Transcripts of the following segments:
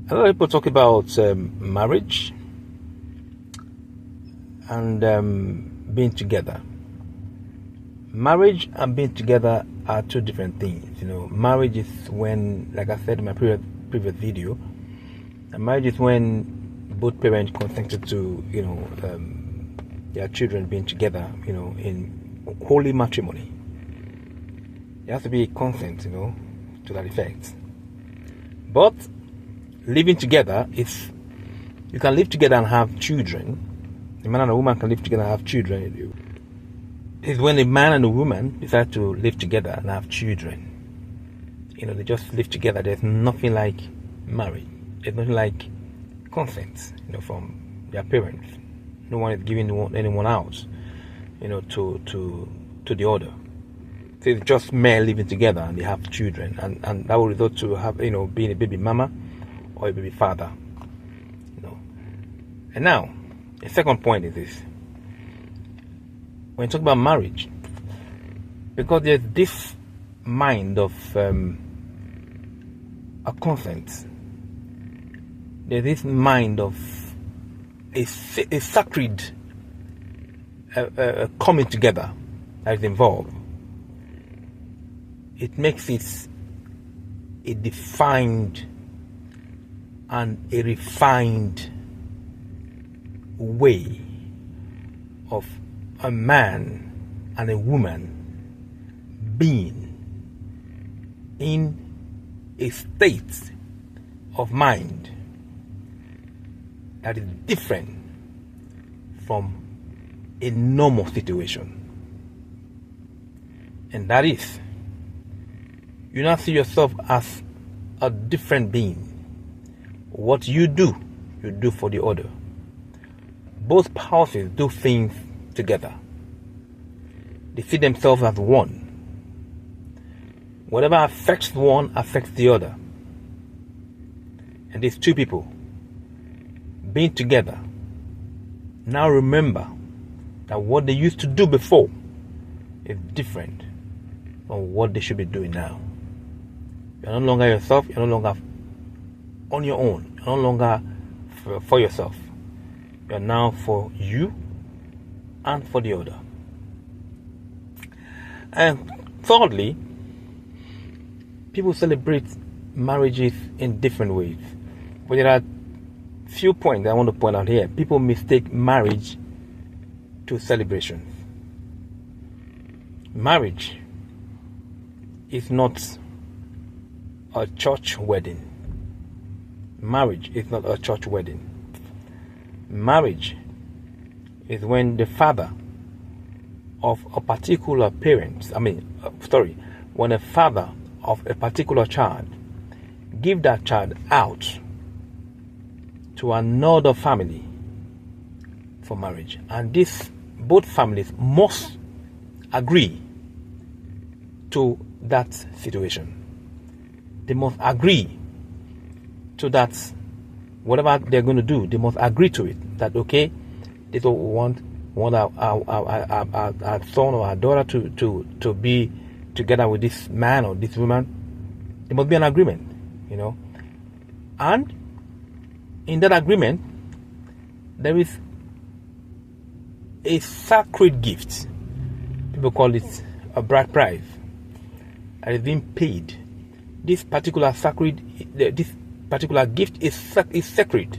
A lot of people talk about marriage and being together. Marriage and being together are two different things. Marriage is when, like I said in my previous video, marriage is when both parents consented to, their children being together, in holy matrimony. There has to be a consent, to that effect. But living together is, you can live together and have children. A man and a woman can live together and have children. It's when a man and a woman decide to live together and have children. They just live together. There's nothing like marriage. There's nothing like consent, from their parents. No one is giving anyone else, to the other. So it's just men living together and they have children, and that will result to have, being a baby mama or a baby father. And now, the second point is this. When you talk about marriage, because there's this mind of a consent, there's this mind of a sacred coming together that is involved. It makes it a defined and a refined way of a man and a woman being in a state of mind that is different from a normal situation. And that is, you now see yourself as a different being. What you do for the other. Both spouses do things together. They see themselves as one. Whatever affects one affects the other. And these two people being together now remember that what they used to do before is different from what they should be doing now. You're no longer yourself. You're no longer on your own. You're no longer for yourself. You're now for you and for the other. And thirdly, people celebrate marriages in different ways. But there are few points I want to point out here. People mistake marriage to celebration. Marriage is not a church wedding. Marriage is not a church wedding. Marriage is when the father of a particular when a father of a particular child give that child out to another family for marriage. And both families must agree to that situation. They must agree to that. Whatever they're going to do, they must agree to it. That, okay, this is what we want our son or our daughter to be together with this man or this woman. There must be an agreement, And in that agreement, there is a sacred gift. People call it a bride price. That is being paid. This particular gift is sacred.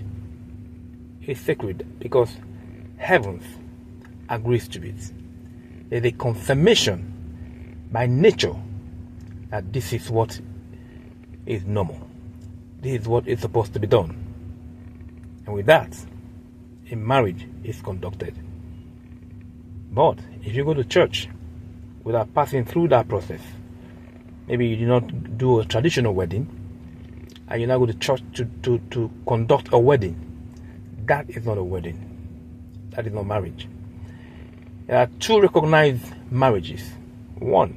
It's sacred because heaven agrees to it. There's a confirmation by nature that this is what is normal. This is what is supposed to be done. And with that, a marriage is conducted. But if you go to church without passing through that process, maybe you do not do a traditional wedding, and you now go to church to conduct a wedding, that is not a wedding. That is not marriage. There are two recognized marriages. One,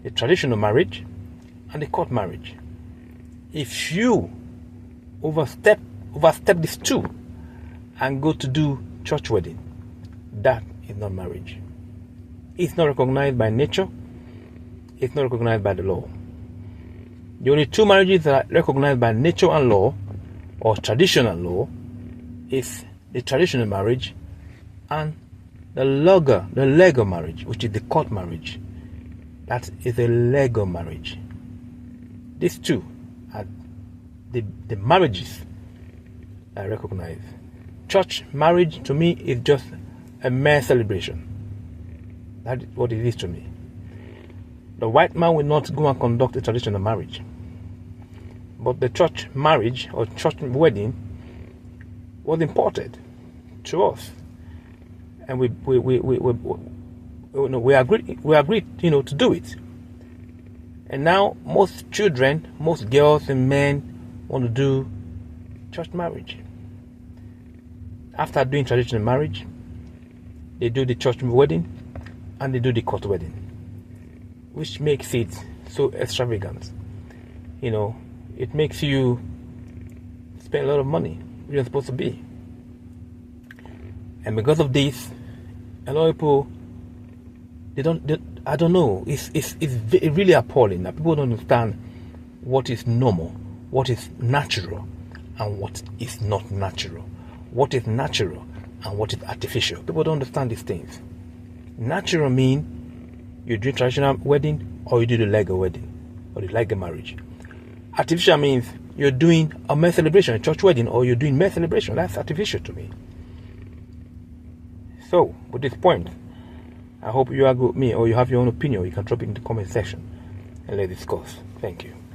a traditional marriage and a court marriage. If you overstep these two and go to do church wedding, that is not marriage. It's not recognized by nature. It's not recognized by the law. The only two marriages that are recognized by nature and law or traditional law is the traditional marriage and the legal marriage, which is the court marriage. That is a legal marriage. These two are the marriages I recognize. Church marriage to me is just a mere celebration. That is what it is to me. The white man will not go and conduct a traditional marriage. But the church marriage or church wedding was imported to us. And we agreed, to do it. And now most children, most girls and men want to do church marriage. After doing traditional marriage, they do the church wedding and they do the court wedding, which makes it so extravagant. It makes you spend a lot of money you're supposed to be. And because of this, a lot of people, I don't know, it's really appalling that people don't understand what is normal, what is natural, and what is not natural. What is natural and what is artificial. People don't understand these things. Natural means you do traditional wedding or you do the legal wedding or the legal marriage. Artificial means you're doing a mere celebration, a church wedding, or you're doing mere celebration. That's artificial to me. So, with this point, I hope you agree with me or you have your own opinion. You can drop it in the comment section and let's discuss. Thank you.